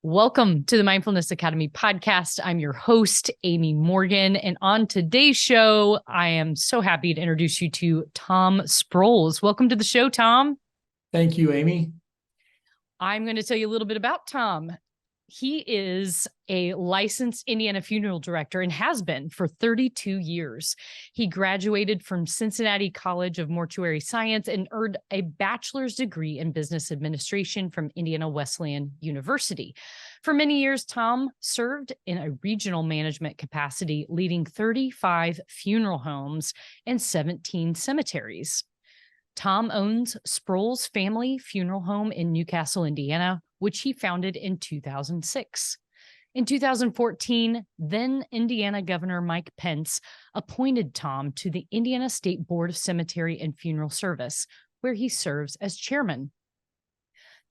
Welcome to the Mindfulness Academy Podcast. I'm your host, Amy Morgan. And on today's show, I am so happy to introduce you to Tom Sproles. Welcome to the show, Tom. Thank you, Amy. I'm going to tell you a little bit about Tom. He is a licensed Indiana funeral director and has been for 32 years. He graduated from Cincinnati College of Mortuary Science and earned a bachelor's degree in business administration from Indiana Wesleyan University. For many years, Tom served in a regional management capacity, leading 35 funeral homes and 17 cemeteries. Tom owns Sproles Family Funeral Home in Newcastle, Indiana, which he founded in 2006. In 2014, then Indiana Governor Mike Pence appointed Tom to the Indiana State Board of Cemetery and Funeral Service, where he serves as chairman.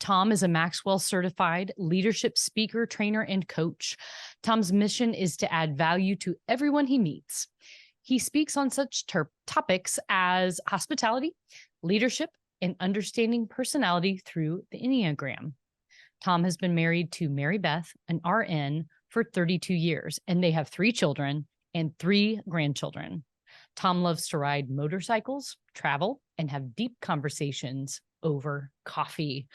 Tom is a Maxwell certified leadership speaker, trainer, and coach. Tom's mission is to add value to everyone he meets. He speaks on such topics as hospitality, leadership, and understanding personality through the Enneagram. Tom has been married to Mary Beth, an RN, for 32 years, and they have 3 children and 3 grandchildren. Tom loves to ride motorcycles, travel, and have deep conversations over coffee.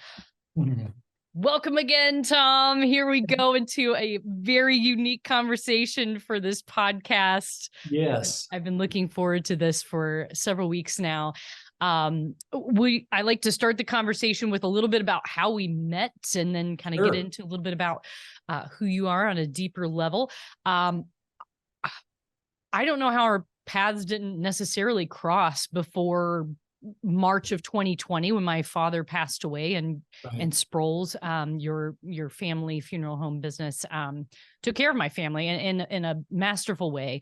Mm-hmm. Welcome again, Tom. Here we go into a very unique conversation for this podcast. Yes. I've been looking forward to this for several weeks now. I like to start the conversation with a little bit about how we met and then kind of get into a little bit about who you are on a deeper level. I don't know how our paths didn't necessarily cross before March of 2020 when my father passed away, and Sproles, your family funeral home business, took care of my family in a masterful way.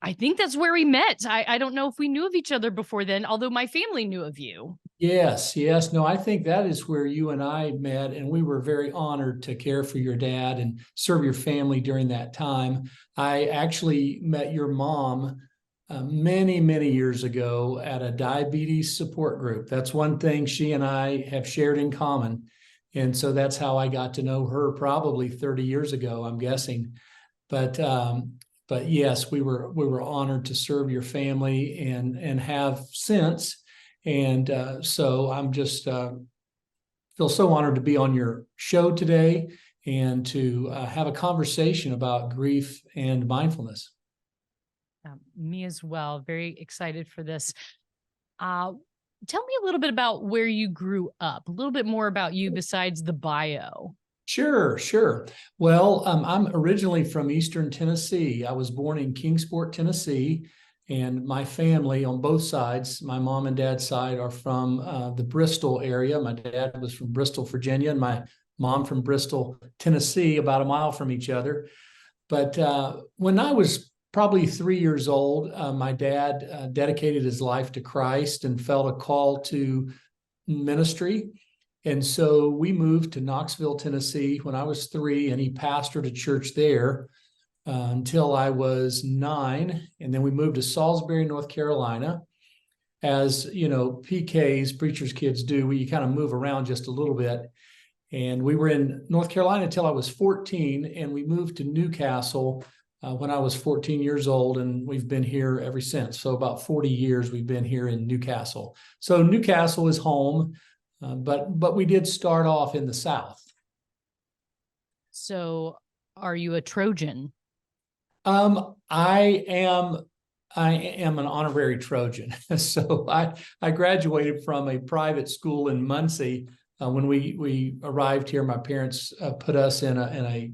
I think that's where we met. I don't know if we knew of each other before then, although my family knew of you. Yes. No, I think that is where you and I met, and we were very honored to care for your dad and serve your family during that time. I actually met your mom many, many years ago at a diabetes support group. That's one thing she and I have shared in common. And so that's how I got to know her probably 30 years ago, I'm guessing. But yes, we were honored to serve your family and have since. And so I'm just feel so honored to be on your show today and to have a conversation about grief and mindfulness. Me as well. Very excited for this. Tell me a little bit about where you grew up, a little bit more about you besides the bio. Sure. Well, I'm originally from Eastern Tennessee. I was born in Kingsport, Tennessee, and my family on both sides, my mom and dad's side, are from the Bristol area. My dad was from Bristol, Virginia, and my mom from Bristol, Tennessee, about a mile from each other. But when I was probably 3 years old, my dad dedicated his life to Christ and felt a call to ministry. And so we moved to Knoxville, Tennessee when I was 3, and he pastored a church there until I was 9. And then we moved to Salisbury, North Carolina. As you know, PKs, preachers' kids do, you kind of move around just a little bit. And we were in North Carolina until I was 14, and we moved to Newcastle when I was 14 years old, and we've been here ever since. So about 40 years we've been here in Newcastle. So Newcastle is home. But we did start off in the South. So are you a Trojan? I am an honorary Trojan. So I graduated from a private school in Muncie. When we arrived here, my parents put us in a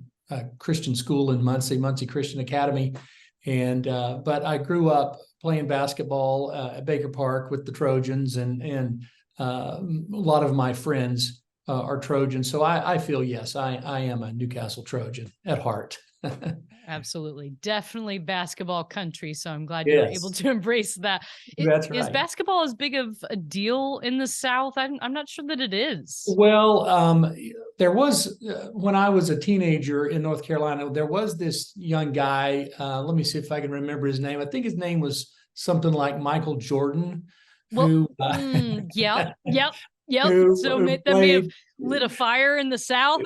Christian school in Muncie Christian Academy. And but I grew up playing basketball at Baker Park with the Trojans, and a lot of my friends are Trojans. So I feel, yes, I am a Newcastle Trojan at heart. Absolutely. Definitely basketball country. So I'm glad you were able to embrace that. That's right. Is basketball as big of a deal in the South? I'm not sure that it is. Well, there was, when I was a teenager in North Carolina, there was this young guy. Let me see if I can remember his name. I think his name was something like Michael Jordan. Well, yep. Yep. So who that may have played. lit a fire in the South.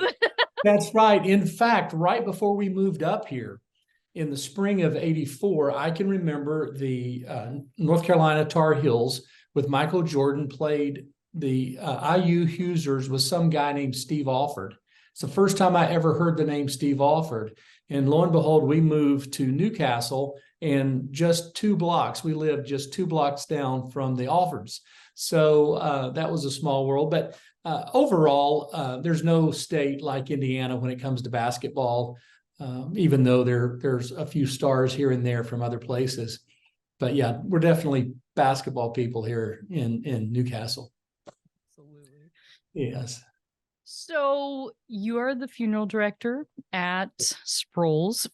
That's right. In fact, right before we moved up here in the spring of '84, I can remember the North Carolina Tar Heels with Michael Jordan played the IU Hoosiers with some guy named Steve Alford. It's the first time I ever heard the name Steve Alford. And lo and behold, we moved to Newcastle, and just 2 blocks, we lived just 2 blocks down from the Alfords. So that was a small world. But overall, there's no state like Indiana when it comes to basketball, even though there's a few stars here and there from other places. But yeah, we're definitely basketball people here in Newcastle. Absolutely. Yes. So you are the funeral director at Sproles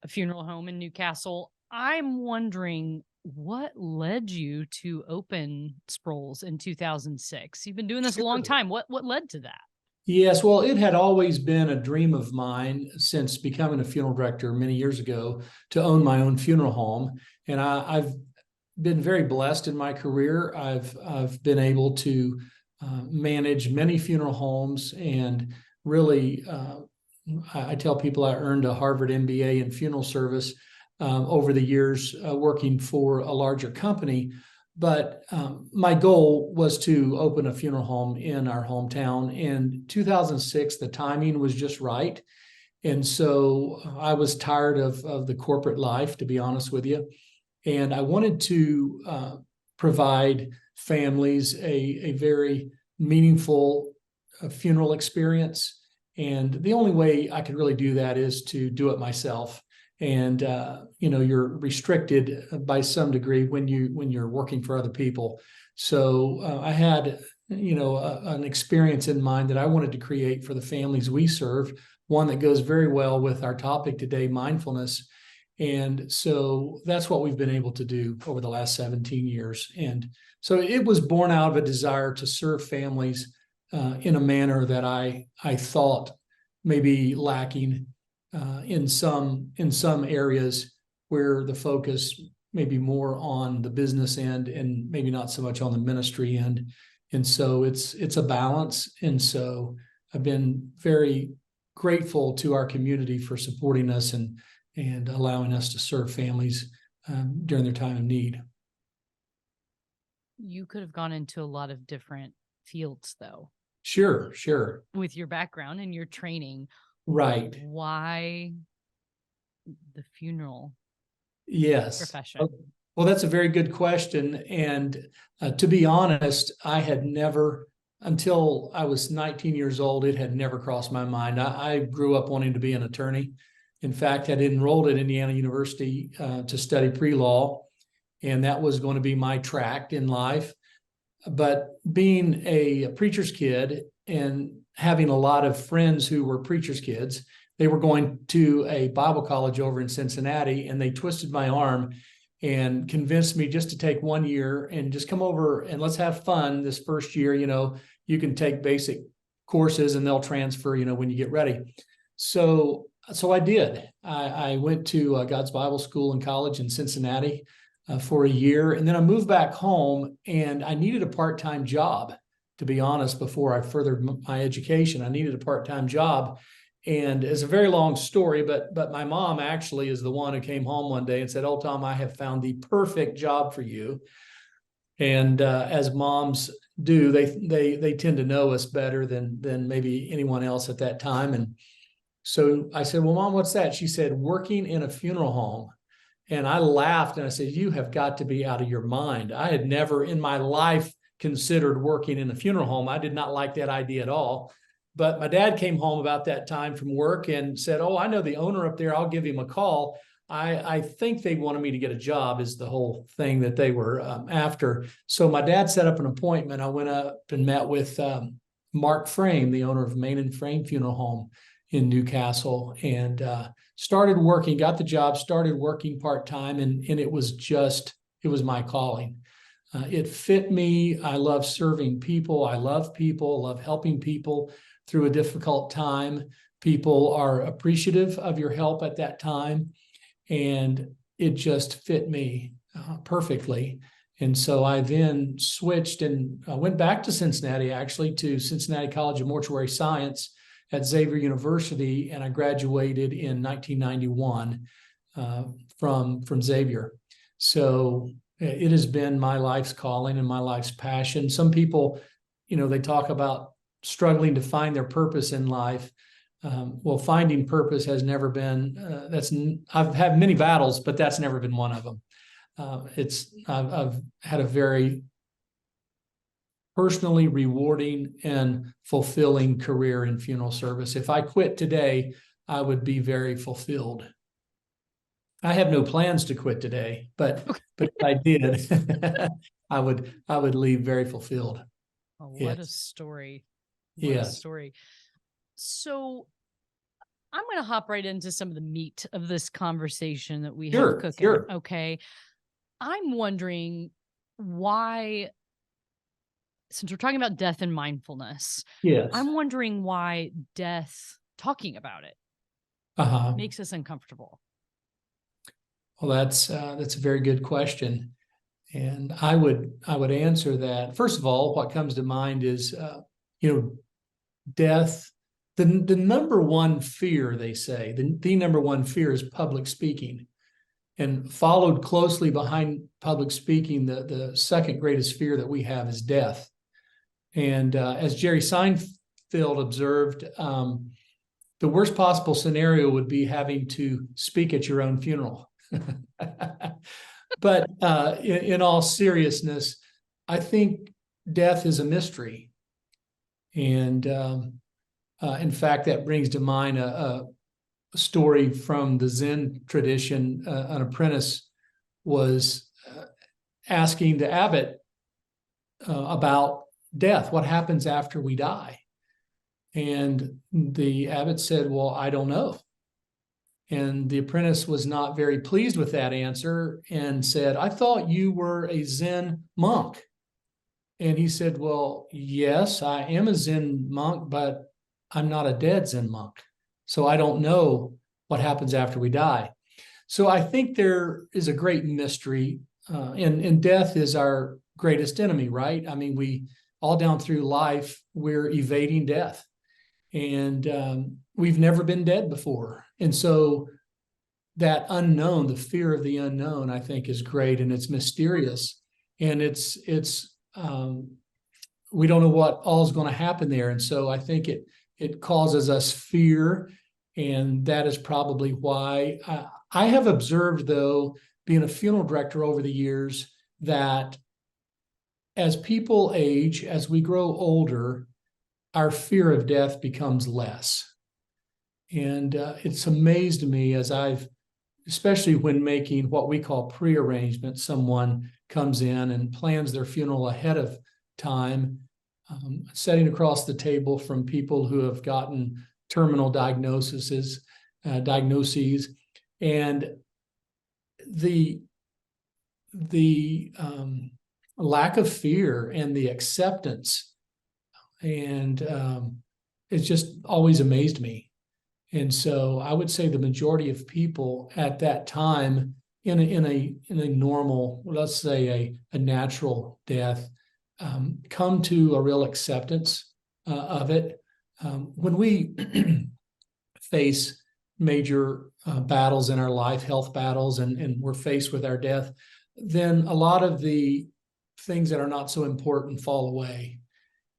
Funeral Home in Newcastle. I'm wondering what led you to open Sproles in 2006? You've been doing this a long time. What led to that? Yes, well, it had always been a dream of mine since becoming a funeral director many years ago to own my own funeral home. And I've been very blessed in my career. I've been able to manage many funeral homes, and really, I tell people I earned a Harvard MBA in funeral service over the years working for a larger company. But my goal was to open a funeral home in our hometown. In 2006, the timing was just right. And so I was tired of the corporate life, to be honest with you. And I wanted to provide families a very meaningful funeral experience. And the only way I could really do that is to do it myself. And you're restricted by some degree when you're working for other people. So I had an experience in mind that I wanted to create for the families we serve, one that goes very well with our topic today, mindfulness. And so that's what we've been able to do over the last 17 years. And so it was born out of a desire to serve families in a manner that I thought maybe lacking in some areas where the focus may be more on the business end and maybe not so much on the ministry end. And so it's a balance. And so I've been very grateful to our community for supporting us and allowing us to serve families during their time of need. You could have gone into a lot of different fields, though. Sure. With your background and your training. Right. Why the funeral profession? Well, that's a very good question. And to be honest, I had never, until I was 19 years old, it had never crossed my mind. I grew up wanting to be an attorney. In fact, I'd enrolled at Indiana University to study pre-law, and that was going to be my track in life. But being a preacher's kid and having a lot of friends who were preacher's kids, they were going to a Bible college over in Cincinnati, and they twisted my arm and convinced me just to take 1 year and just come over and let's have fun this first year. You can take basic courses and they'll transfer, when you get ready. So I did. I went to God's Bible School in college in Cincinnati for a year. And then I moved back home, and I needed a part-time job, to be honest, before I furthered my education. I needed a part-time job. And it's a very long story, but my mom actually is the one who came home one day and said, "Oh, Tom, I have found the perfect job for you." And as moms do, they tend to know us better than maybe anyone else at that time. And so I said, "Well, Mom, what's that?" She said, "Working in a funeral home." And I laughed and I said, "You have got to be out of your mind." I had never in my life considered working in a funeral home. I did not like that idea at all. But my dad came home about that time from work and said, "Oh, I know the owner up there. I'll give him a call. I think they wanted me to get a job," is the whole thing that they were after. So my dad set up an appointment. I went up and met with Mark Frame, the owner of Main and Frame Funeral Home in Newcastle, and started working, got the job, started working part-time, and it was my calling. It fit me. I love serving people. I love people, love helping people through a difficult time. People are appreciative of your help at that time, and it just fit me perfectly. And so I then switched and went back to Cincinnati, actually, to Cincinnati College of Mortuary Science at Xavier University, and I graduated in 1991 from Xavier. So it has been my life's calling and my life's passion. Some people, they talk about struggling to find their purpose in life. Well, finding purpose has never been, I've had many battles, but that's never been one of them. I've had a very personally rewarding and fulfilling career in funeral service. If I quit today, I would be very fulfilled. I have no plans to quit today, but if I did, I would leave very fulfilled. Oh, what a story. What a story. So I'm going to hop right into some of the meat of this conversation that we have cooking. Sure. Okay. I'm wondering why, since we're talking about death and mindfulness, I'm wondering why talking about it, makes us uncomfortable. Well, that's a very good question. And I would answer that. First of all, what comes to mind is, death. The number one fear, they say, the number one fear is public speaking. And followed closely behind public speaking, the second greatest fear that we have is death. And as Jerry Seinfeld observed, the worst possible scenario would be having to speak at your own funeral. But in all seriousness, I think death is a mystery. And in fact, that brings to mind a story from the Zen tradition. An apprentice was asking the abbot about death. What happens after we die? And the abbot said, well, I don't know. And the apprentice was not very pleased with that answer and said, I thought you were a Zen monk. And he said, well, yes, I am a Zen monk, but I'm not a dead Zen monk. So I don't know what happens after we die. So I think there is a great mystery, and death is our greatest enemy, right? I mean, we all down through life, we're evading death. And we've never been dead before. And so that unknown, the fear of the unknown, I think is great, and it's mysterious. And it's we don't know what all is going to happen there. And so I think it causes us fear. And that is probably why I have observed, though, being a funeral director over the years, that as people age, as we grow older, our fear of death becomes less. And it's amazed me as especially when making what we call pre-arrangement, someone comes in and plans their funeral ahead of time, sitting across the table from people who have gotten terminal diagnoses, and the lack of fear and the acceptance, and it's just always amazed me. And so I would say the majority of people at that time, in a normal, let's say a natural death, come to a real acceptance of it. When we face major battles in our life, health battles, and we're faced with our death, then a lot of the things that are not so important fall away.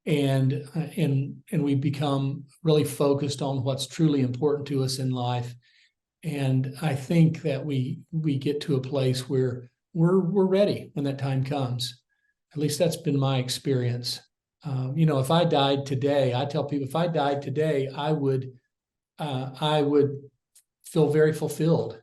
And we become really focused on what's truly important to us in life. And I think that we get to a place where we're ready when that time comes. At least that's been my experience. If I died today, I tell people, if I died today, I would feel very fulfilled.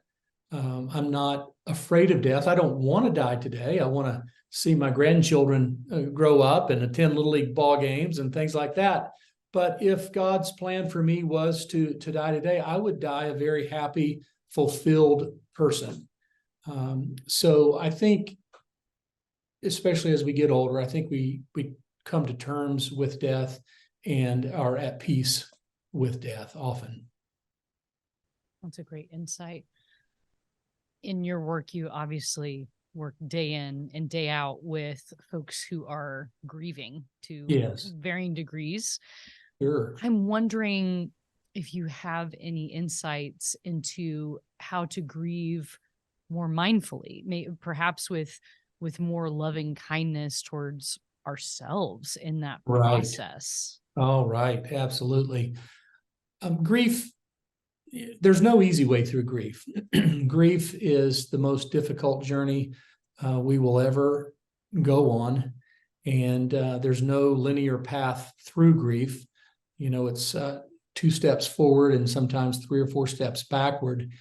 I'm not afraid of death. I don't want to die today. I want to see my grandchildren grow up and attend Little League ball games and things like that. But if God's plan for me was to die today, I would die a very happy, fulfilled person. So I think, especially as we get older, I think we come to terms with death and are at peace with death often. That's a great insight. In your work, you obviously work day in and day out with folks who are grieving to Yes. varying degrees. Sure. I'm wondering if you have any insights into how to grieve more mindfully, perhaps with more loving kindness towards ourselves in that Right. process. Oh, right. Absolutely. Grief, there's no easy way through grief. Grief is the most difficult journey we will ever go on. And there's no linear path through grief. It's 2 steps forward and sometimes 3 or 4 steps backward.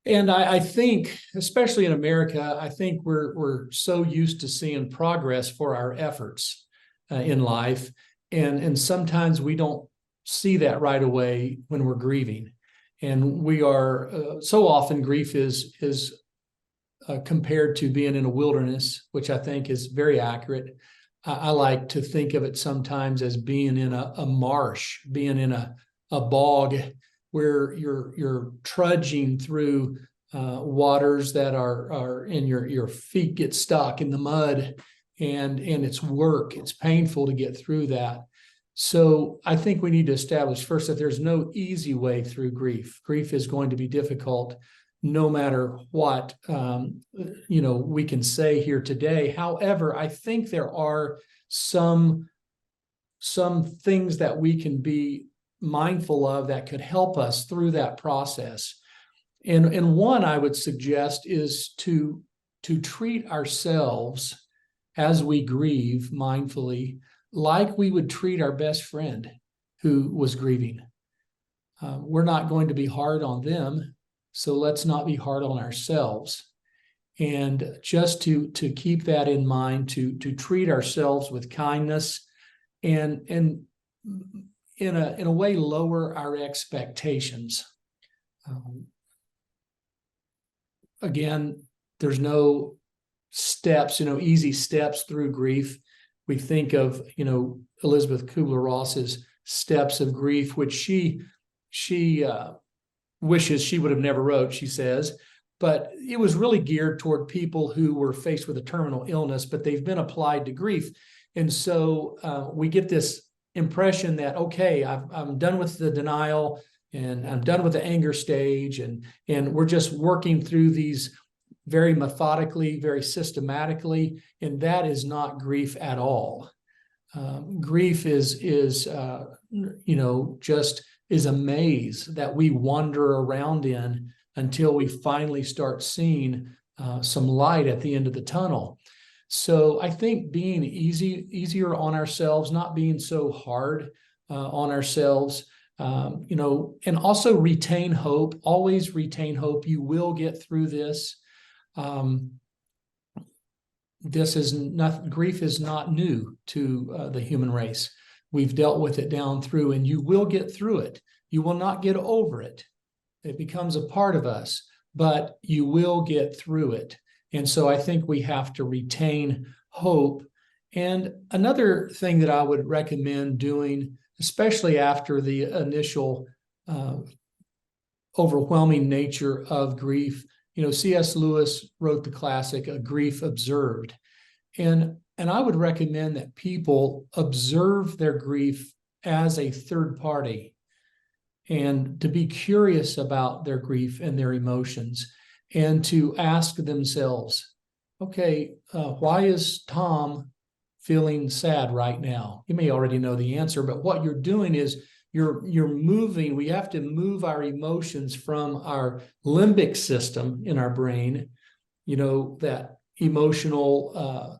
And I think, especially in America, I think we're so used to seeing progress for our efforts in life. And sometimes we don't see that right away when we're grieving. And we are so often grief is compared to being in a wilderness, which I think is very accurate. I like to think of it sometimes as being in a marsh, being in a bog where you're trudging through waters that are and your feet get stuck in the mud, and it's work. It's painful to get through that. So I think we need to establish first that there's no easy way through grief. Grief is going to be difficult no matter what we can say here today. However, I think there are some things that we can be mindful of that could help us through that process. And one I would suggest is to treat ourselves as we grieve mindfully, like we would treat our best friend who was grieving. We're not going to be hard on them, so let's not be hard on ourselves. And just to keep that in mind, to treat ourselves with kindness, and in a way lower our expectations. Again, there's no steps, easy steps through grief. We think of, Elizabeth Kubler-Ross's steps of grief, which she wishes she would have never wrote, she says, but it was really geared toward people who were faced with a terminal illness, but they've been applied to grief. And so we get this impression that, okay, I'm done with the denial and I'm done with the anger stage, and we're just working through these very methodically, very systematically, and that is not grief at all. Grief is just is a maze that we wander around in until we finally start seeing some light at the end of the tunnel. So I think being easier on ourselves, not being so hard on ourselves, and also retain hope. Always retain hope. You will get through this. Grief is not new to the human race. We've dealt with it down through, and you will get through it. You will not get over it. It becomes a part of us, but you will get through it. And so I think we have to retain hope. And another thing that I would recommend doing, especially after the initial overwhelming nature of grief, C.S. Lewis wrote the classic, A Grief Observed. And I would recommend that people observe their grief as a third party, and to be curious about their grief and their emotions, and to ask themselves, okay, why is Tom feeling sad right now? You may already know the answer, but what you're doing is you're moving. We have to move our emotions from our limbic system in our brain, that emotional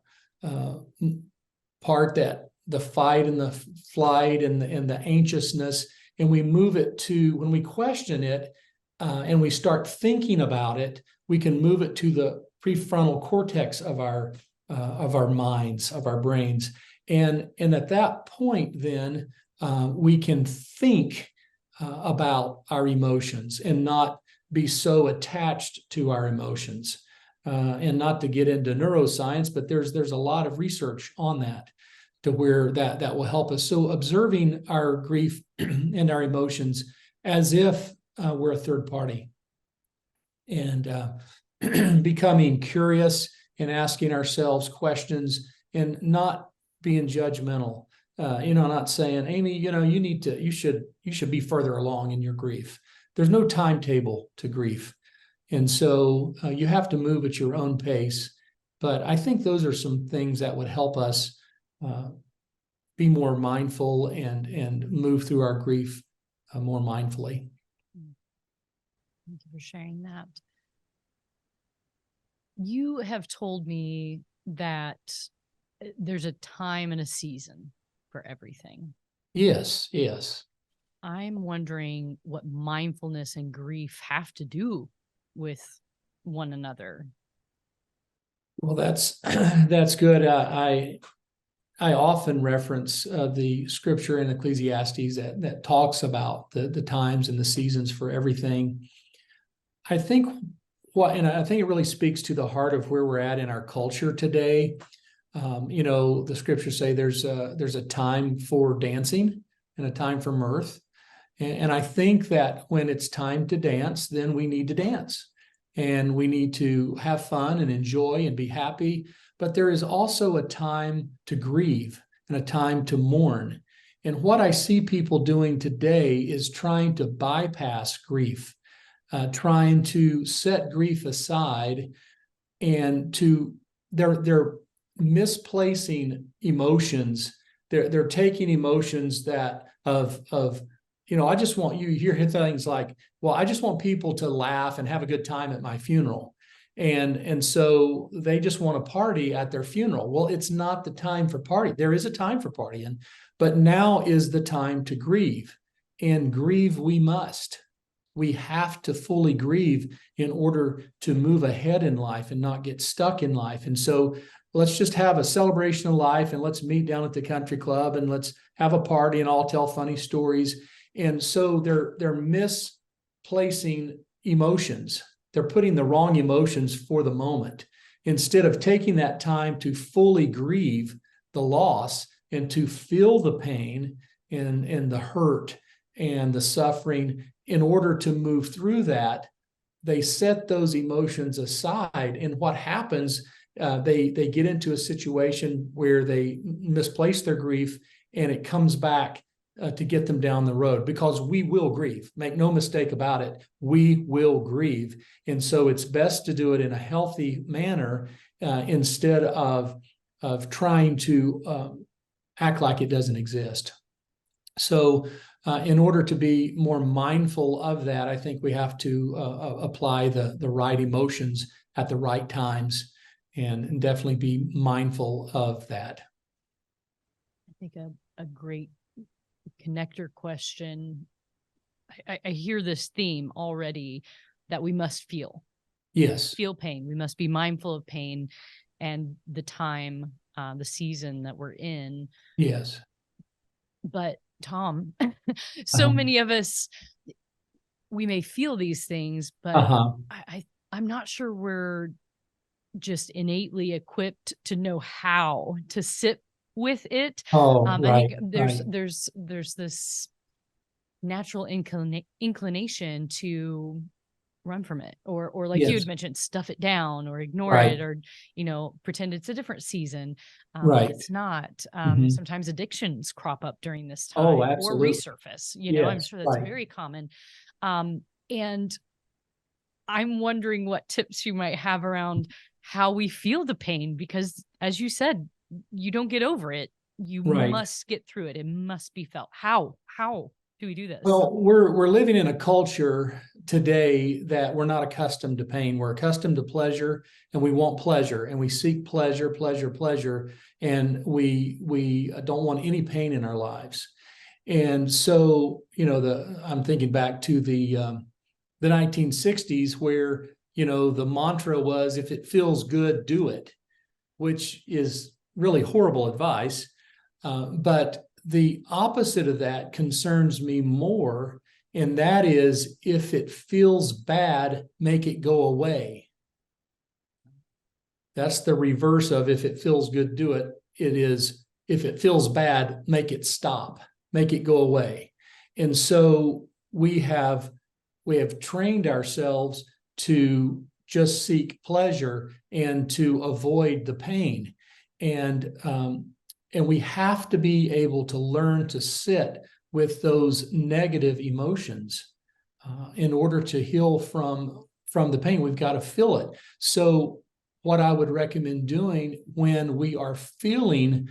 part, that the fight and the flight and the anxiousness, and we move it to, when we question it and we start thinking about it, we can move it to the prefrontal cortex of our minds, of our brains, and at that point, then we can think about our emotions and not be so attached to our emotions. And not to get into neuroscience, but there's a lot of research on that, to where that will help us. So observing our grief and our emotions as if we're a third party. And becoming curious and asking ourselves questions and not being judgmental. Not saying, Amy, you should be further along in your grief. There's no timetable to grief. And so you have to move at your own pace. But I think those are some things that would help us be more mindful and move through our grief more mindfully. Thank you for sharing that. You have told me that there's a time and a season for everything. Yes, yes. I'm wondering what mindfulness and grief have to do with one another. Well, that's good. I often reference the scripture in Ecclesiastes that talks about the times and the seasons for everything. I think it really speaks to the heart of where we're at in our culture today. The scriptures say there's a time for dancing and a time for mirth. And I think that when it's time to dance, then we need to dance and we need to have fun and enjoy and be happy. But there is also a time to grieve and a time to mourn. And what I see people doing today is trying to bypass grief, trying to set grief aside, and they're misplacing emotions. They're taking emotions that I just want you hear things like, well, I just want people to laugh and have a good time at my funeral. And so they just want to party at their funeral. Well, it's not the time for party. There is a time for partying, but now is the time to grieve. And grieve we must. We have to fully grieve in order to move ahead in life and not get stuck in life. And so let's just have a celebration of life and let's meet down at the country club and let's have a party and all tell funny stories. And so they're misplacing emotions. They're putting the wrong emotions for the moment instead of taking that time to fully grieve the loss and to feel the pain and the hurt and the suffering. In order to move through that, they set those emotions aside. And what happens, they get into a situation where they misplace their grief and it comes back to get them down the road, because we will grieve. Make no mistake about it. We will grieve. And so it's best to do it in a healthy manner instead of trying to act like it doesn't exist. So in order to be more mindful of that, I think we have to apply the right emotions at the right times and definitely be mindful of that. I think a great connector question. I hear this theme already that we must feel. Yes. Feel pain. We must be mindful of pain and the time, the season that we're in. Yes. But Tom, so many of us, we may feel these things, but I'm not sure we're just innately equipped to know how to sit with it. I think there's this natural inclination to run from it, or like you had mentioned, stuff it down or ignore it, or pretend it's a different season. But it's not. Sometimes addictions crop up during this time or resurface. I'm sure that's very common. And I'm wondering what tips you might have around how we feel the pain, because as you said, you don't get over it. You must get through it. It must be felt. How do we do this? Well, we're living in a culture today that we're not accustomed to pain. We're accustomed to pleasure, and we want pleasure, and we seek pleasure, and we don't want any pain in our lives. And so, I'm thinking back to the 1960s where, the mantra was, if it feels good, do it, which is really horrible advice. But the opposite of that concerns me more, and that is, if it feels bad, make it go away. That's the reverse of if it feels good, do it. It is, if it feels bad, make it stop, make it go away. And so we have trained ourselves to just seek pleasure and to avoid the pain. And we have to be able to learn to sit with those negative emotions in order to heal from the pain. We've got to feel it. So what I would recommend doing when we are feeling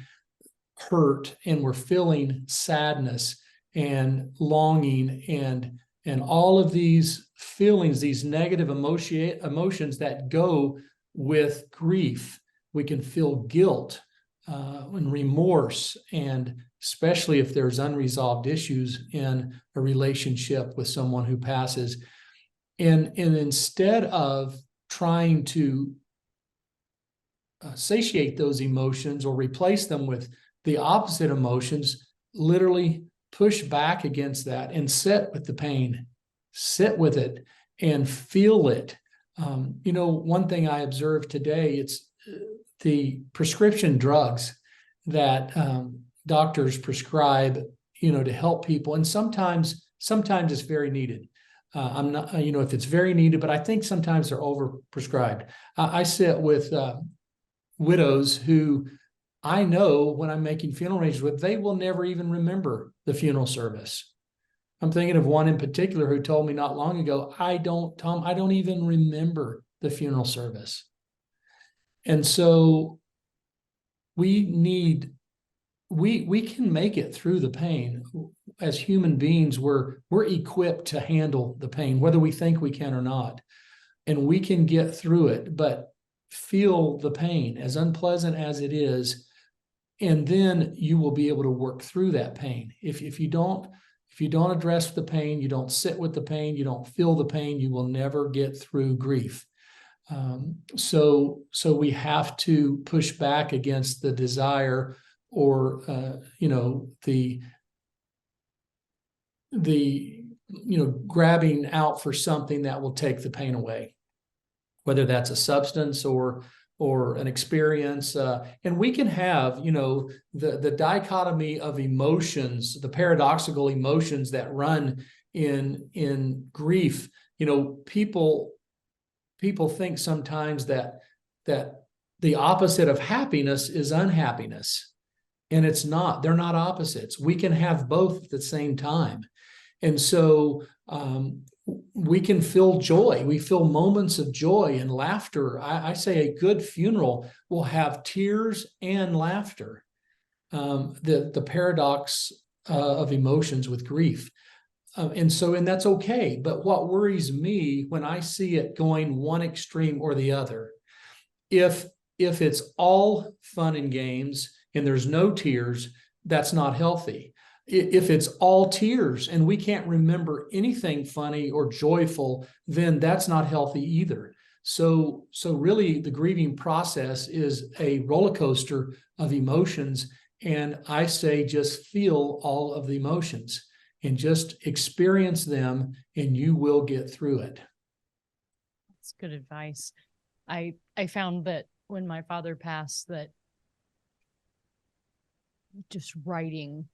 hurt and we're feeling sadness and longing and all of these feelings, these negative emotions that go with grief, we can feel guilt and remorse, and especially if there's unresolved issues in a relationship with someone who passes. And instead of trying to satiate those emotions or replace them with the opposite emotions, literally push back against that and sit with the pain, sit with it and feel it. One thing I observed today, it's the prescription drugs that doctors prescribe, to help people. And sometimes it's very needed. I'm not, if it's very needed, but I think sometimes they're overprescribed. I sit with widows who I know when I'm making funeral arrangements with, they will never even remember the funeral service. I'm thinking of one in particular who told me not long ago, Tom, I don't even remember the funeral service. And so we can make it through the pain. As human beings, we're equipped to handle the pain, whether we think we can or not. And we can get through it, but feel the pain, as unpleasant as it is, and then you will be able to work through that pain. If you don't address the pain, you don't sit with the pain, you don't feel the pain, you will never get through grief. So we have to push back against the desire or the grabbing out for something that will take the pain away, whether that's a substance or an experience. And we can have, the dichotomy of emotions, the paradoxical emotions that run in grief. People think sometimes that the opposite of happiness is unhappiness. And it's not. They're not opposites. We can have both at the same time. And so we can feel joy. We feel moments of joy and laughter. I say a good funeral will have tears and laughter. The paradox of emotions with grief. And that's okay. But what worries me when I see it going one extreme or the other, if it's all fun and games and there's no tears, that's not healthy. If it's all tears and we can't remember anything funny or joyful, then that's not healthy either. So really the grieving process is a roller coaster of emotions. And I say, just feel all of the emotions and just experience them, and you will get through it. That's good advice. I found that when my father passed, that just writing,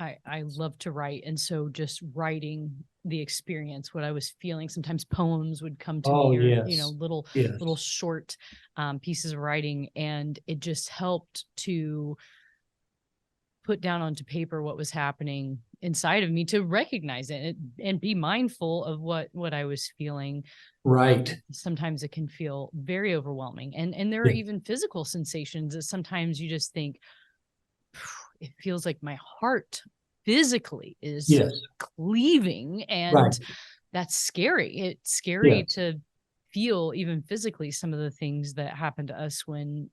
I love to write. And so just writing the experience, what I was feeling, sometimes poems would come to me, or, yes. little short pieces of writing. And it just helped to put down onto paper what was happening inside of me, to recognize it and be mindful of what I was feeling. Right. Sometimes it can feel very overwhelming. And there are even physical sensations that sometimes you just think, it feels like my heart physically is cleaving, and that's scary. It's scary to feel even physically some of the things that happen to us when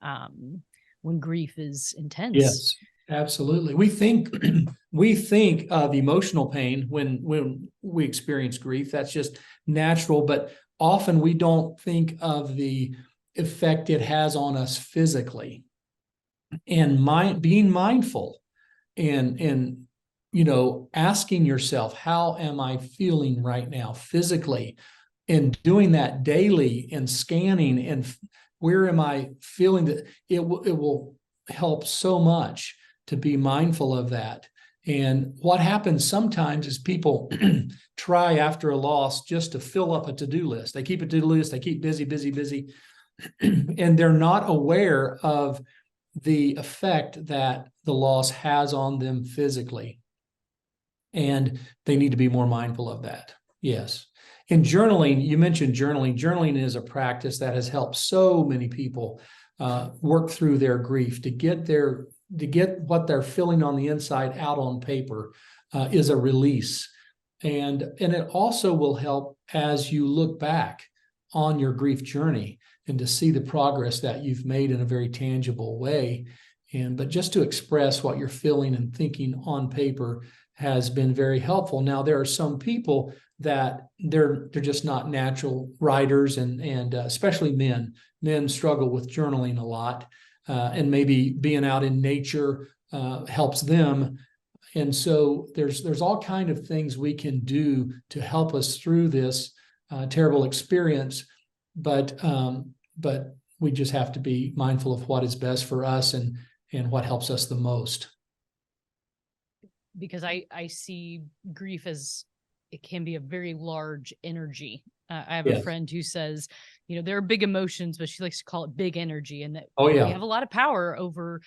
grief is intense. Yes, absolutely. We think of emotional pain when we experience grief. That's just natural, but often we don't think of the effect it has on us physically. And being mindful and asking yourself, how am I feeling right now physically, and doing that daily and scanning, and where am I feeling that it will help so much to be mindful of that. And what happens sometimes is people try after a loss just to fill up a to-do list. They keep a to-do list, they keep busy, and they're not aware of the effect that the loss has on them physically. And they need to be more mindful of that. Yes. And journaling, you mentioned journaling. Journaling is a practice that has helped so many people work through their grief to get what they're feeling on the inside out on paper is a release. And it also will help as you look back on your grief journey and to see the progress that you've made in a very tangible way. But just to express what you're feeling and thinking on paper has been very helpful. Now, there are some people that they're just not natural writers, and especially men. Men struggle with journaling a lot, and maybe being out in nature helps them. And so there's all kind of things we can do to help us through this terrible experience, but we just have to be mindful of what is best for us and what helps us the most. Because I see grief as it can be a very large energy. I have a friend who says, there are big emotions, but she likes to call it big energy, and that we have a lot of power over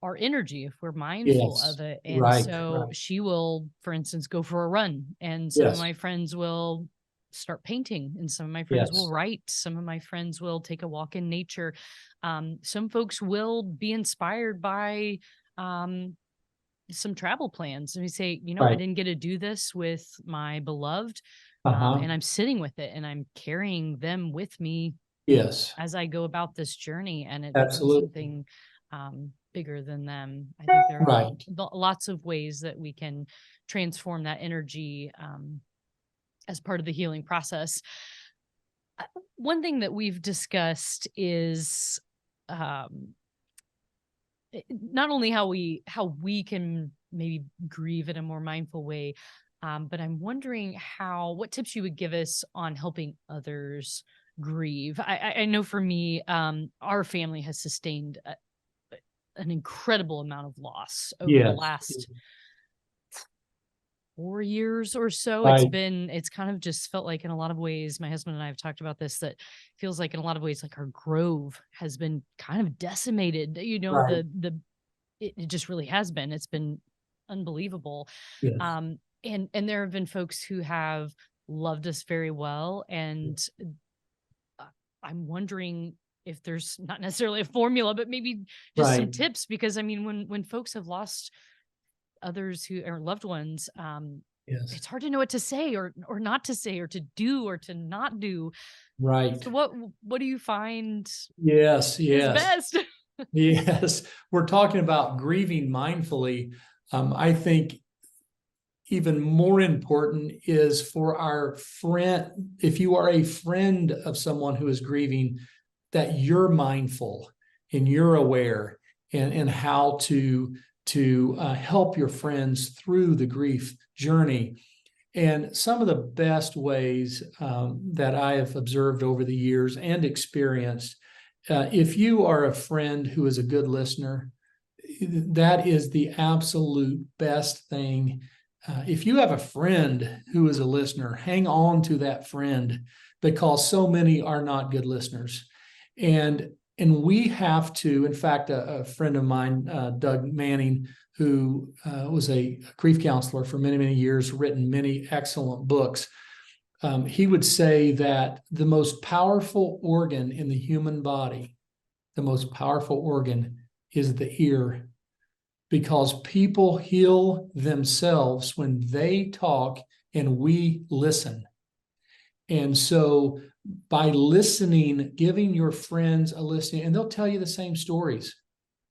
our energy if we're mindful of it. And she will, for instance, go for a run, and some of my friends will start painting, and some of my friends will write. Some of my friends will take a walk in nature. Some folks will be inspired by some travel plans, and we say, I didn't get to do this with my beloved, and I'm sitting with it, and I'm carrying them with me as I go about this journey, and it becomes something bigger than them. I think there are lots of ways that we can transform that energy as part of the healing process. One thing that we've discussed is not only how we can maybe grieve in a more mindful way, but I'm wondering what tips you would give us on helping others grieve. I know for me, our family has sustained an incredible amount of loss over the last 4 years or so. It's kind of just felt like, in a lot of ways, my husband and I have talked about this, that feels like in a lot of ways, like our grove has been kind of decimated. It just really has been. It's been unbelievable. And there have been folks who have loved us very well. And I'm wondering if there's not necessarily a formula, but maybe just some tips, because when folks have lost others who are loved ones, it's hard to know what to say or not to say, or to do or to not do. So what do you find is best? Yes, we're talking about grieving mindfully. I think even more important is for our friend, if you are a friend of someone who is grieving, that you're mindful and you're aware and how to help your friends through the grief journey. And some of the best ways that I have observed over the years and experienced, if you are a friend who is a good listener, that is the absolute best thing. If you have a friend who is a listener, hang on to that friend, because so many are not good listeners. And we have to, in fact, a friend of mine, Doug Manning, who was a grief counselor for many, many years, written many excellent books. He would say that the most powerful organ in the human body, the most powerful organ, is the ear, because people heal themselves when they talk and we listen. And so by listening, giving your friends a listening, and they'll tell you the same stories.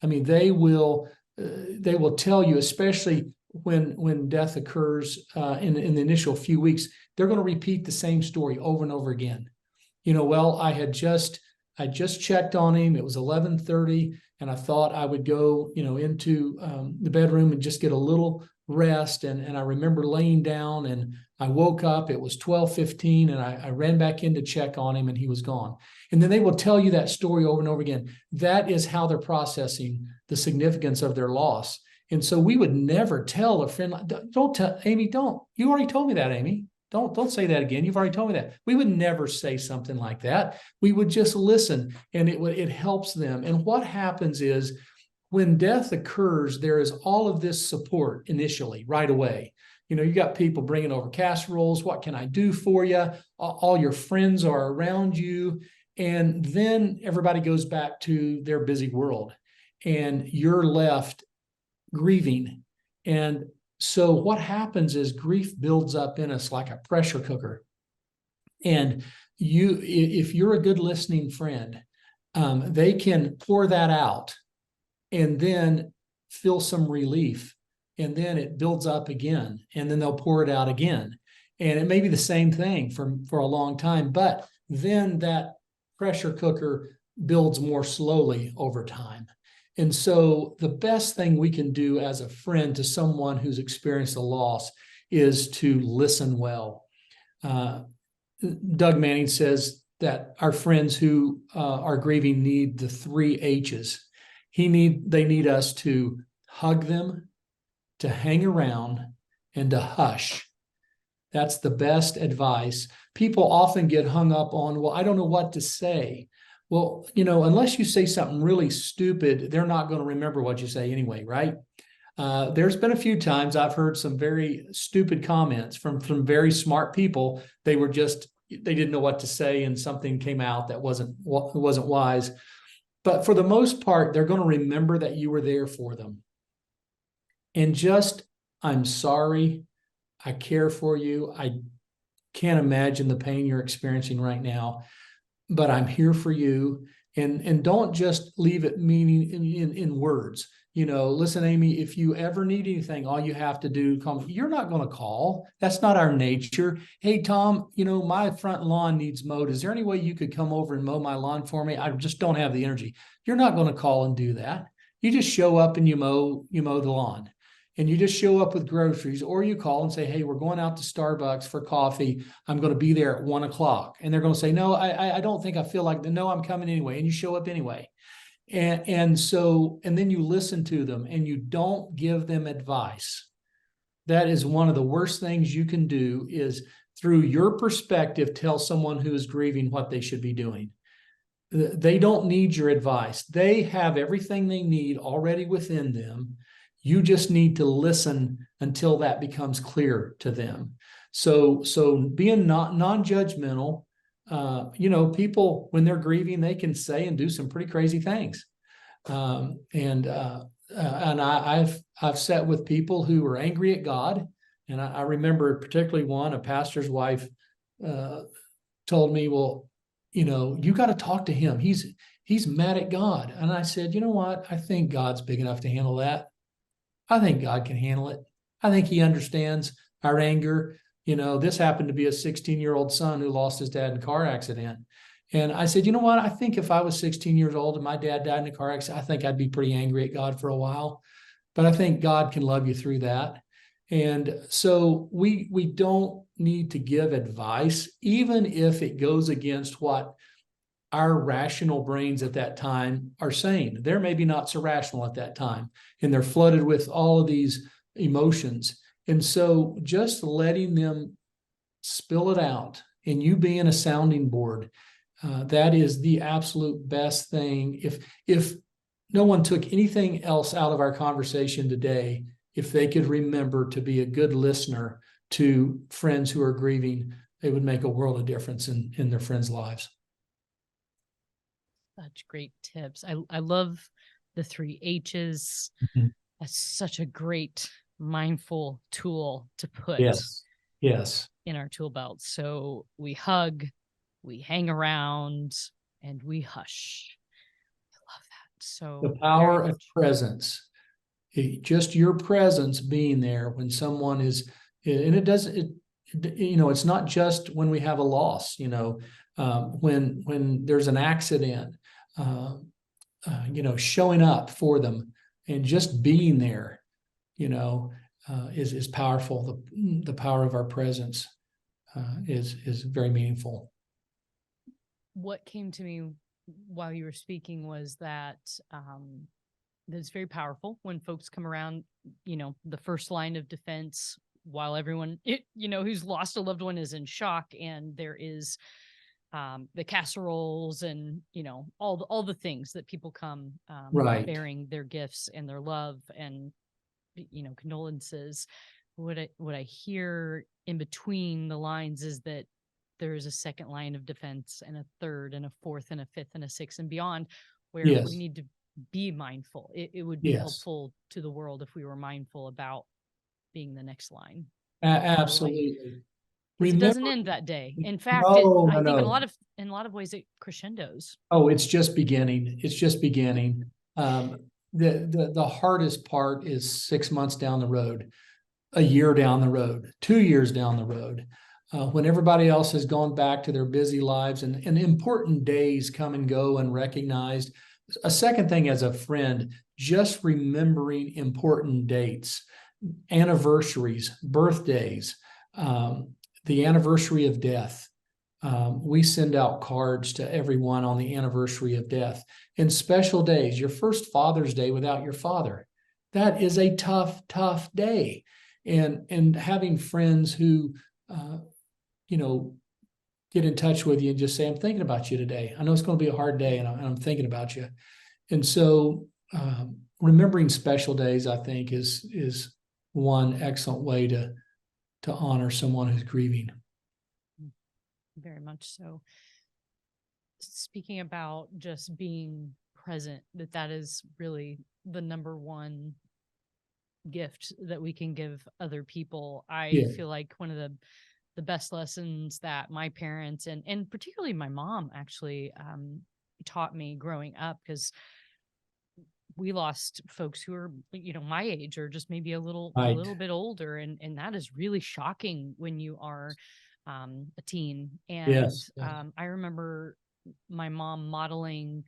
They will tell you, especially when death occurs in the initial few weeks, they're going to repeat the same story over and over again. I just checked on him. It was 11:30, and I thought I would go, into the bedroom and just get a little rest. And I remember laying down, and I woke up. It was 12:15, and I ran back in to check on him, and he was gone. And then they will tell you that story over and over again. That is how they're processing the significance of their loss. And so we would never tell a friend, don't tell Amy, don't. You already told me that, Amy. Don't say that again. You've already told me that. We would never say something like that. We would just listen, and it helps them. And what happens is when death occurs, there is all of this support initially, right away. You got people bringing over casseroles. What can I do for you? All your friends are around you. And then everybody goes back to their busy world, and you're left grieving. And so what happens is grief builds up in us like a pressure cooker. And if you're a good listening friend, they can pour that out and then feel some relief. And then it builds up again, and then they'll pour it out again. And it may be the same thing for a long time, but then that pressure cooker builds more slowly over time. And so the best thing we can do as a friend to someone who's experienced a loss is to listen well. Doug Manning says that our friends who are grieving need the 3 H's. They need us to hug them, to hang around, and to hush. That's the best advice. People often get hung up on, well, I don't know what to say. Well, unless you say something really stupid, they're not going to remember what you say anyway, right? There's been a few times I've heard some very stupid comments from very smart people. They didn't know what to say, and something came out that wasn't wise. But for the most part, they're going to remember that you were there for them. And I'm sorry, I care for you. I can't imagine the pain you're experiencing right now, but I'm here for you. And don't just leave it meaning in words. Listen, Amy, if you ever need anything, all you have to do, call me. You're not going to call. That's not our nature. Hey, Tom, my front lawn needs mowed. Is there any way you could come over and mow my lawn for me? I just don't have the energy. You're not going to call and do that. You just show up and you mow the lawn. And you just show up with groceries, or you call and say, hey, we're going out to Starbucks for coffee. I'm going to be there at 1:00. And they're going to say, no, I don't think I feel like no, I'm coming anyway. And you show up anyway. And then you listen to them, and you don't give them advice. That is one of the worst things you can do, is through your perspective, tell someone who is grieving what they should be doing. They don't need your advice. They have everything they need already within them. You just need to listen until that becomes clear to them. So being non-judgmental, people, when they're grieving, they can say and do some pretty crazy things. And I've sat with people who were angry at God. And I remember particularly a pastor's wife told me, well, you got to talk to him. He's mad at God. And I said, you know what? I think God's big enough to handle that. I think God can handle it. I think he understands our anger. This happened to be a 16-year-old son who lost his dad in a car accident. And I said, you know what? I think if I was 16 years old and my dad died in a car accident, I think I'd be pretty angry at God for a while. But I think God can love you through that. And so we don't need to give advice, even if it goes against what our rational brains at that time are saying. They're maybe not so rational at that time, and they're flooded with all of these emotions. And so just letting them spill it out, and you being a sounding board, that is the absolute best thing. If no one took anything else out of our conversation today, if they could remember to be a good listener to friends who are grieving, they would make a world of difference in their friends' lives. Such great tips. I love the 3 H's. Mm-hmm. That's such a great mindful tool to put yes in our tool belt. So we hug, we hang around, and we hush. I love that. So the power of presence, just your presence being there when someone is, and it's not just when we have a loss, when there's an accident, showing up for them and just being there, is powerful. The power of our presence is very meaningful. What came to me while you were speaking was that That's very powerful when folks come around, the first line of defense while everyone, who's lost a loved one is in shock, and there is the casseroles and, all the things that people come Right. bearing their gifts and their love and, condolences. What I hear in between the lines is that there is a second line of defense and a third and a fourth and a fifth and a sixth and beyond, where Yes. we need to be mindful. It would be Yes. helpful to the world if we were mindful about being the next line. Absolutely. It doesn't end that day. In fact, No, I think no. in a lot of ways it crescendos. Oh, it's just beginning. It's just beginning. The hardest part is 6 months down the road, a year down the road, 2 years down the road, when everybody else has gone back to their busy lives and important days come and go and recognized. A second thing, as a friend, just remembering important dates, anniversaries, birthdays, the anniversary of death. We send out cards to everyone on the anniversary of death. And special days, your first Father's Day without your father. That is a tough, tough day. And having friends who, get in touch with you and just say, I'm thinking about you today. I know it's going to be a hard day, and I'm thinking about you. And so remembering special days, I think, is one excellent way to honor someone who's grieving. Very much so. Speaking about just being present, that is really the number one gift that we can give other people. I feel like one of the best lessons that my parents and particularly my mom actually taught me growing up, because we lost folks who are, my age or just maybe a little bit older. And that is really shocking when you are a teen. And I remember my mom modeling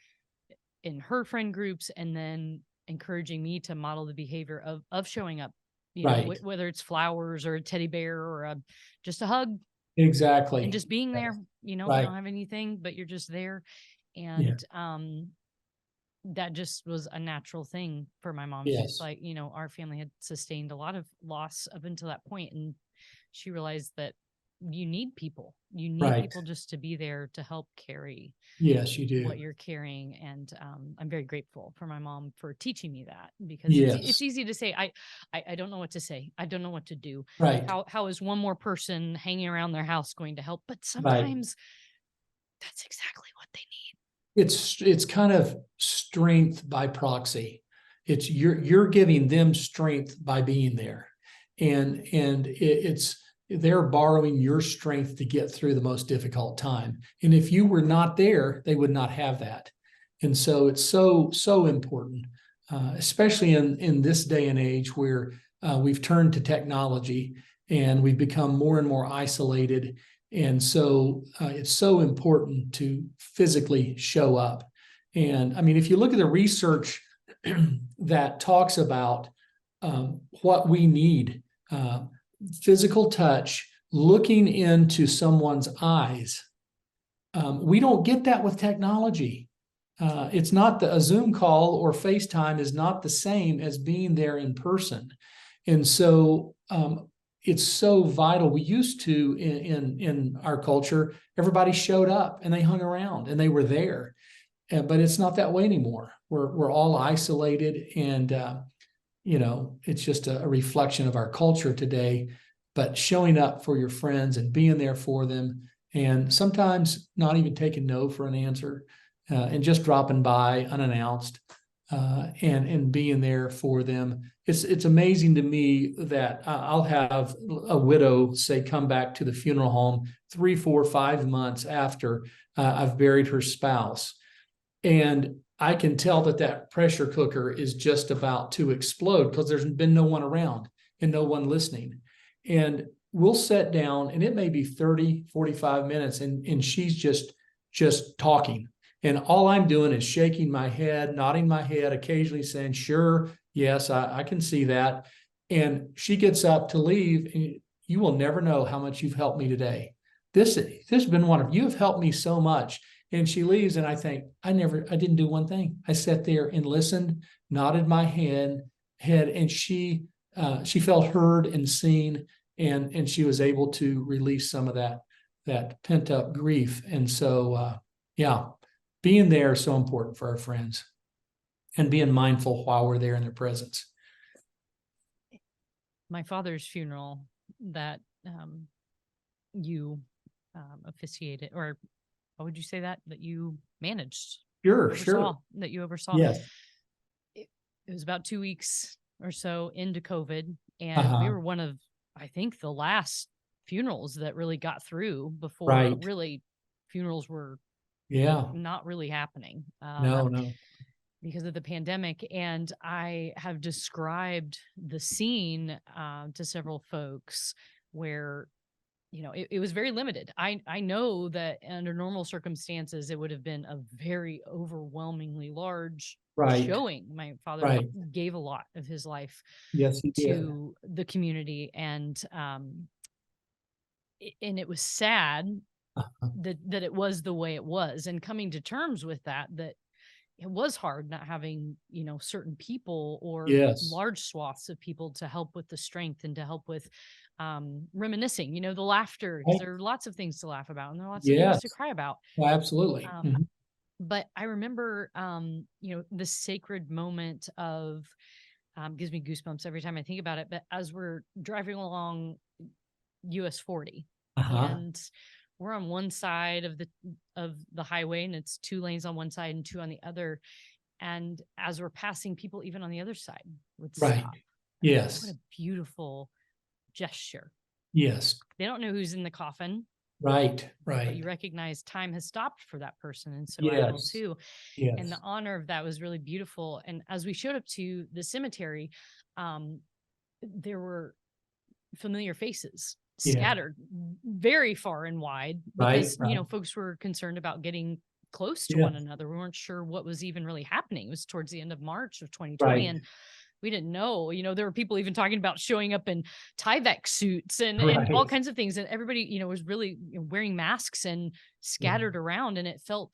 in her friend groups and then encouraging me to model the behavior of showing up, whether it's flowers or a teddy bear or just a hug. Exactly. And just being there, you don't have anything, but you're just there. And that just was a natural thing for my mom. She's like, our family had sustained a lot of loss up until that point, and she realized that you need people. You need people just to be there to help carry you do what you're carrying. And I'm very grateful for my mom for teaching me that, because it's easy to say, I don't know what to say. I don't know what to do. How is one more person hanging around their house going to help? But sometimes that's exactly what they need. It's kind of strength by proxy. It's you're giving them strength by being there, and it's they're borrowing your strength to get through the most difficult time. And if you were not there, they would not have that. And so it's so important, especially in this day and age where we've turned to technology and we've become more and more isolated. And so it's so important to physically show up. And I mean, if you look at the research that talks about what we need, physical touch, looking into someone's eyes, we don't get that with technology. It's not a Zoom call or FaceTime is not the same as being there in person. And so it's so vital. We used to, in our culture, everybody showed up and they hung around and they were there, but it's not that way anymore. We're all isolated, and it's just a reflection of our culture today. But showing up for your friends and being there for them, and sometimes not even taking no for an answer, and just dropping by unannounced, and being there for them. It's amazing to me that I'll have a widow say come back to the funeral home 3, 4, 5 months after I've buried her spouse, and I can tell that pressure cooker is just about to explode because there's been no one around and no one listening. And we'll sit down and it may be 30, 45 minutes and she's just talking. And all I'm doing is shaking my head, nodding my head, occasionally saying, sure, yes, I can see that. And she gets up to leave, and you will never know how much you've helped me today. This has been you have helped me so much. And she leaves, and I think, I didn't do one thing. I sat there and listened, nodded my head, and she felt heard and seen, and she was able to release some of that pent up grief. And so, yeah, being there is so important for our friends, and being mindful while we're there in their presence. My father's funeral that you officiated, or how would you say that you managed? Sure. That you oversaw. Yes. It was about 2 weeks or so into COVID, and we were one of, I think, the last funerals that really got through before really funerals were not really happening. No. Because of the pandemic. And I have described the scene to several folks where, it was very limited. I know that under normal circumstances, it would have been a very overwhelmingly large showing. My father gave a lot of his life to the community. And it was sad that it was the way it was, and coming to terms with that it was hard not having, certain people or large swaths of people to help with the strength and to help with reminiscing, the laughter, because there are lots of things to laugh about and there are lots of things to cry about. Well, absolutely. But I remember, the sacred moment of, gives me goosebumps every time I think about it. But as we're driving along US 40 and we're on one side of the highway, and it's 2 lanes on one side and 2 on the other. And as we're passing, people even on the other side would stop. Yes. What a beautiful gesture. Yes. They don't know who's in the coffin. Right. But you recognize time has stopped for that person. And so I will too. Yes. And the honor of that was really beautiful. And as we showed up to the cemetery, there were familiar faces scattered very far and wide because folks were concerned about getting close to one another. We weren't sure what was even really happening. It was towards the end of March of 2020 and we didn't know, there were people even talking about showing up in Tyvek suits and all kinds of things, and everybody was really wearing masks and scattered around, and it felt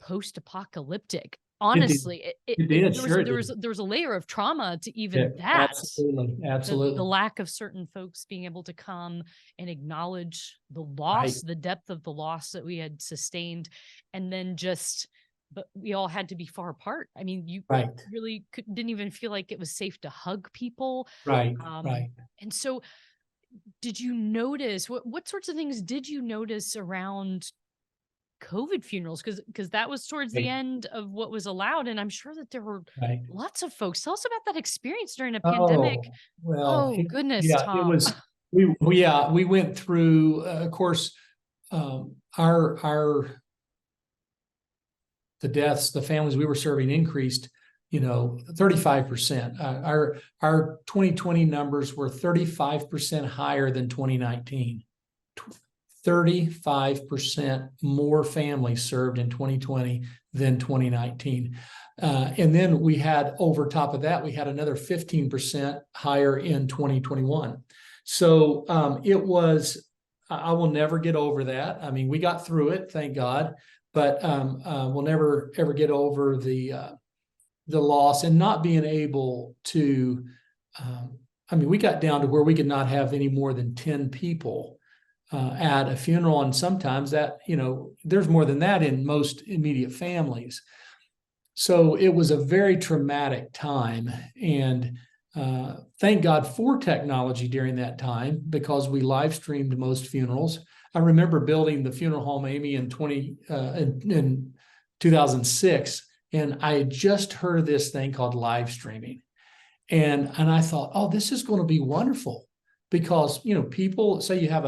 post-apocalyptic. Honestly, there was a layer of trauma to even that. Absolutely. The lack of certain folks being able to come and acknowledge the loss, the depth of the loss that we had sustained, and then but we all had to be far apart. I mean, you really didn't even feel like it was safe to hug people. And so, did you notice what sorts of things did you notice around COVID funerals? Because that was towards the end of what was allowed, and I'm sure that there were lots of folks. Tell us about that experience during a pandemic. Well, goodness, Tom. It was we went through. Of course, the deaths, the families we were serving increased, 35%. Our 2020 numbers were 35% higher than 2019. 35% more families served in 2020 than 2019. And then we had, over top of that, we had another 15% higher in 2021. So it was, I will never get over that. I mean, we got through it, thank God, but we'll never, ever get over the loss and not being able to, we got down to where we could not have any more than 10 people at a funeral, and sometimes that, there's more than that in most immediate families. So it was a very traumatic time, and thank God for technology during that time, because we live streamed most funerals. I remember building the funeral home, Amy, in 2006, and I had just heard of this thing called live streaming, and I thought, oh, this is going to be wonderful, because people say you have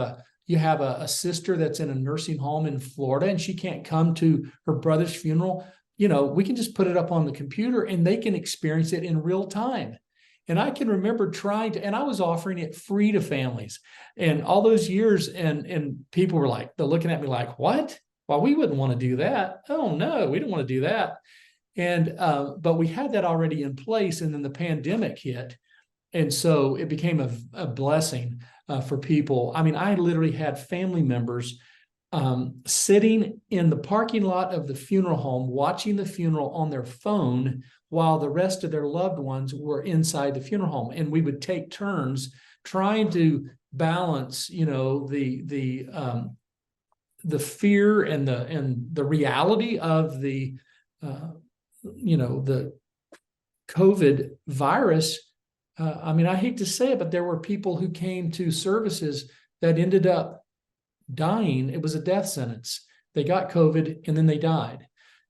a sister that's in a nursing home in Florida and she can't come to her brother's funeral. We can just put it up on the computer and they can experience it in real time. And I can remember and I was offering it free to families and all those years. And people were like, they're looking at me like, what? Well, we wouldn't want to do that. Oh no, we don't want to do that. And, but we had that already in place, and then the pandemic hit. And so it became a blessing for people. I mean, I literally had family members sitting in the parking lot of the funeral home, watching the funeral on their phone while the rest of their loved ones were inside the funeral home. And we would take turns trying to balance, the fear and the reality of the COVID virus. I hate to say it, but there were people who came to services that ended up dying. It was a death sentence. They got COVID and then they died.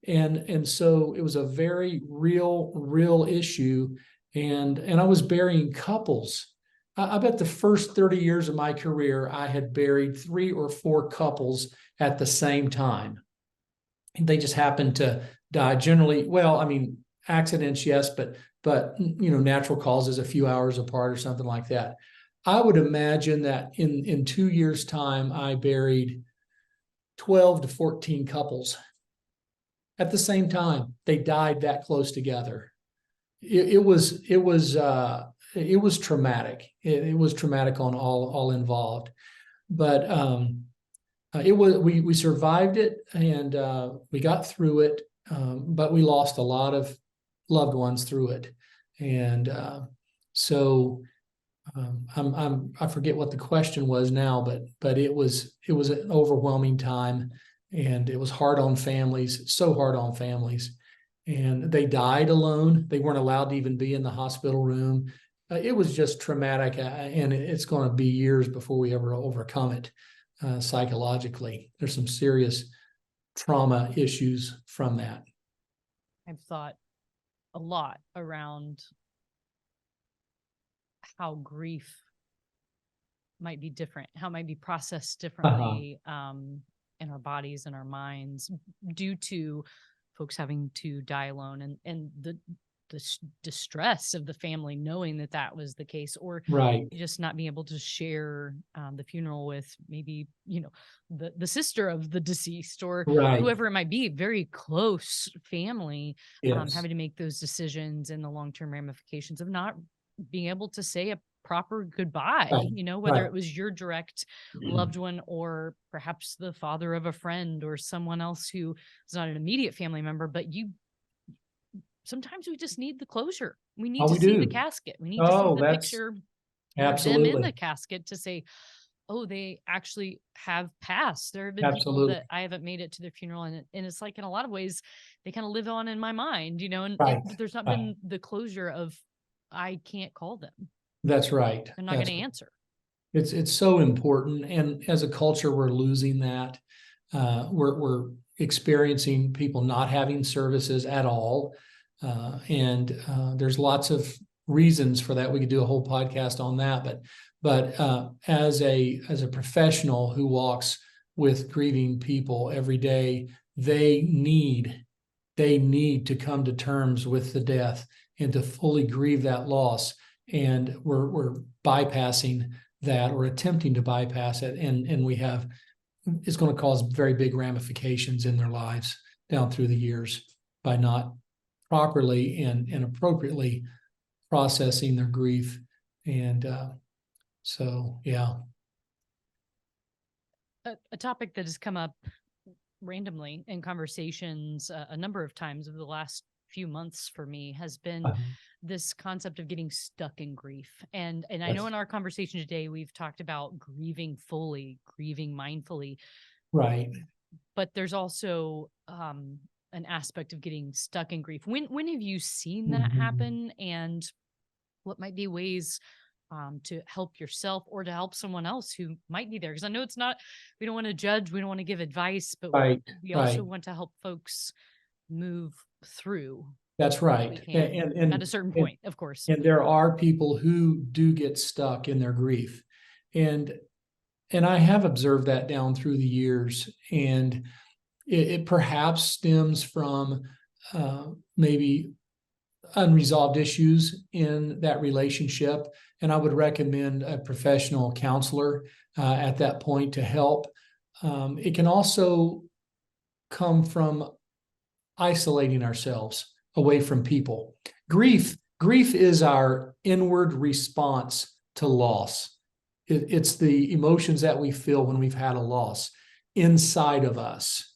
And so it was a very real issue. And I was burying couples. I bet the first 30 years of my career, I had buried 3 or 4 couples at the same time. They just happened to die generally. Accidents, yes, but natural causes a few hours apart or something like that. I would imagine that in 2 years' time, I buried 12 to 14 couples at the same time. They died that close together. It was traumatic. It was traumatic on all involved, but we survived it, and we got through it. But we lost a lot of loved ones through it, and I forget what the question was now, but it was an overwhelming time, and it was hard on families, so hard on families. And they died alone. They weren't allowed to even be in the hospital room. It was just traumatic, and it's going to be years before we ever overcome it psychologically. There's some serious trauma issues from that. I've thought a lot around how grief might be different, how it might be processed differently in our bodies and our minds due to folks having to die alone, and the distress of the family knowing that was the case, or right, just not being able to share the funeral with maybe the sister of the deceased, or right, whoever it might be, very close family. yes, Having to make those decisions and the long-term ramifications of not being able to say a proper goodbye, right, whether right. it was your direct loved one or perhaps the father of a friend or someone else who is not an immediate family member, but sometimes we just need the closure. We need to see the casket. We need to see the picture of them in the casket to say, oh, they actually have passed. There have been people that I haven't made it to their funeral. And it's like, in a lot of ways, they kind of live on in my mind, and there's not been the closure of, I can't call them. That's right. They're not going to answer. It's so important. And as a culture, we're losing that. We're experiencing people not having services at all. And there's lots of reasons for that. We could do a whole podcast on that, but as a professional who walks with grieving people every day, they need to come to terms with the death and to fully grieve that loss. And we're bypassing that, or attempting to bypass it, and it's going to cause very big ramifications in their lives down through the years by not properly and appropriately processing their grief. And so, yeah. A topic that has come up randomly in conversations a number of times over the last few months for me has been this concept of getting stuck in grief. And I know in our conversation today, we've talked about grieving fully, grieving mindfully. Right. But there's also an aspect of getting stuck in grief. When have you seen that happen, and what might be ways to help yourself or to help someone else who might be there? Because I know we don't want to judge, we don't want to give advice, but we also want to help folks move through. That's right. And at a certain point, of course. And there are people who do get stuck in their grief. And I have observed that down through the years. And it perhaps stems from maybe unresolved issues in that relationship. And I would recommend a professional counselor at that point to help. It can also come from isolating ourselves away from people. Grief is our inward response to loss. It's the emotions that we feel when we've had a loss. inside of us.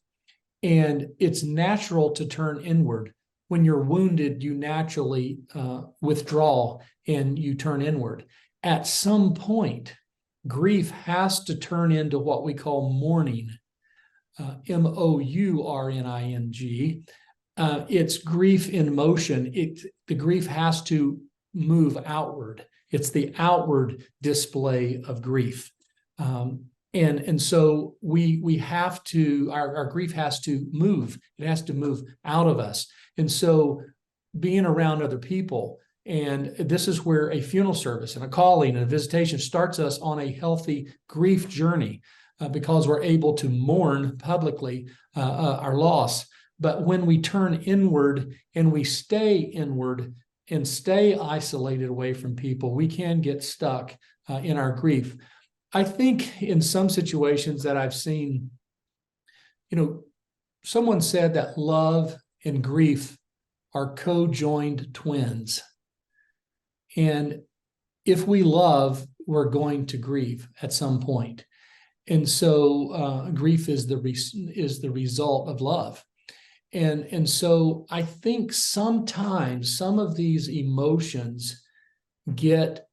And it's natural to turn inward. When you're wounded, you naturally withdraw and you turn inward. At some point, grief has to turn into what we call mourning, mourning. It's grief in motion. The grief has to move outward. It's the outward display of grief. And so we have to, our grief has to move. It has to move out of us. And so being around other people, and this is where a funeral service and a calling and a visitation starts us on a healthy grief journey, because we're able to mourn publicly our loss. But when we turn inward and we stay inward and stay isolated away from people, we can get stuck in our grief. I think in some situations that I've seen, someone said that love and grief are co-joined twins. And if we love, we're going to grieve at some point. And so grief is the result of love. And so I think sometimes some of these emotions get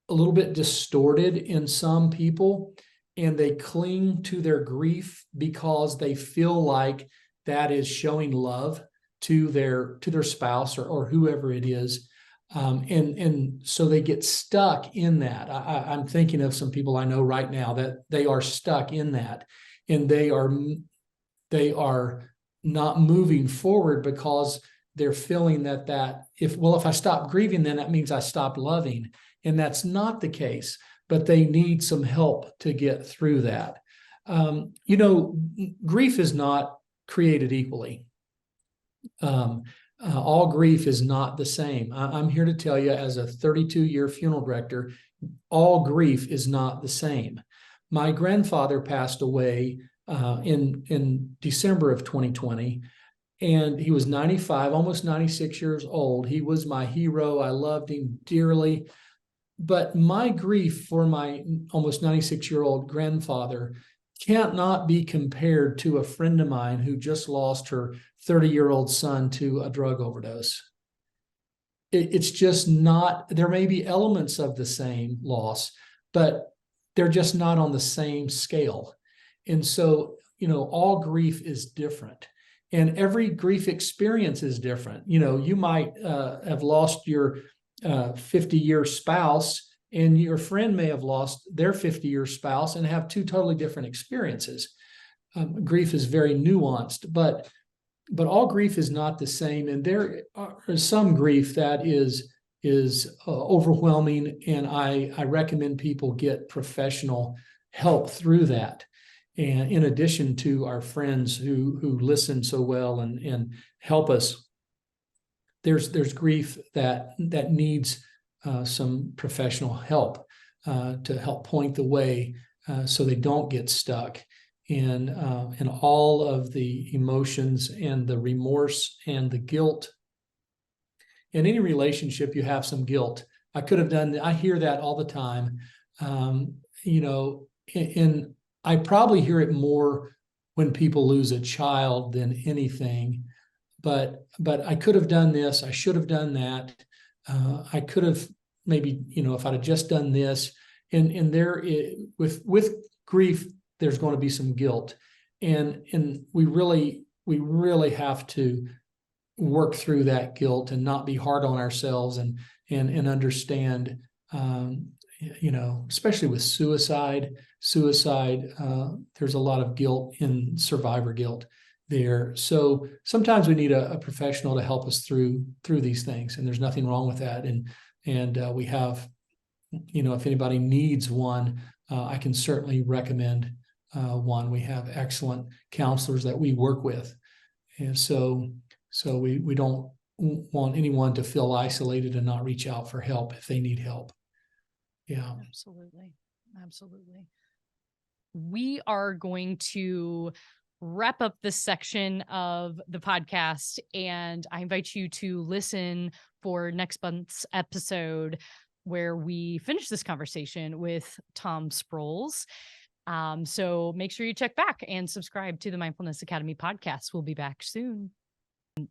a little bit distorted in some people, and they cling to their grief because they feel like that is showing love to their spouse or whoever it is. And so they get stuck in that. I'm thinking of some people I know right now that they are stuck in that, and they are not moving forward because they're feeling that if I stop grieving, then that means I stopped loving. And that's not the case, but they need some help to get through that. Grief is not created equally. All grief is not the same. I'm here to tell you, as a 32-year funeral director, all grief is not the same. My grandfather passed away in December of 2020, and he was 95, almost 96 years old. He was my hero. I loved him dearly. But my grief for my almost 96-year-old grandfather cannot be compared to a friend of mine who just lost her 30-year-old son to a drug overdose. It's just not. There may be elements of the same loss, but they're just not on the same scale. And so, all grief is different. And every grief experience is different. You might have lost your 50-year spouse, and your friend may have lost their 50-year spouse and have two totally different experiences. Grief is very nuanced, but all grief is not the same. And there is some grief that is overwhelming, and I recommend people get professional help through that. And in addition to our friends who listen so well and help us, there's grief that needs some professional help to help point the way so they don't get stuck in all of the emotions and the remorse and the guilt. In any relationship, you have some guilt. I hear that all the time. And I probably hear it more when people lose a child than anything. But I could have done this. I should have done that. I could have maybe, if I'd have just done this. And with grief, there's going to be some guilt, and we really have to work through that guilt and not be hard on ourselves and understand. Especially with suicide, there's a lot of guilt in survivor guilt there. So sometimes we need a professional to help us through these things, and there's nothing wrong with that. And we have, if anybody needs one, I can certainly recommend one. We have excellent counselors that we work with, and so we don't want anyone to feel isolated and not reach out for help if they need help. Yeah, absolutely. We are going to wrap up this section of the podcast, and I invite you to listen for next month's episode where we finish this conversation with Tom Sproles. So make sure you check back and subscribe to the Mindfulness Academy podcast. We'll be back soon.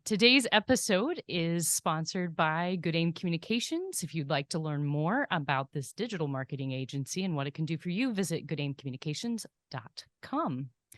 Today's episode is sponsored by Good Aim Communications. If you'd like to learn more about this digital marketing agency and what it can do for you, visit goodaimcommunications.com.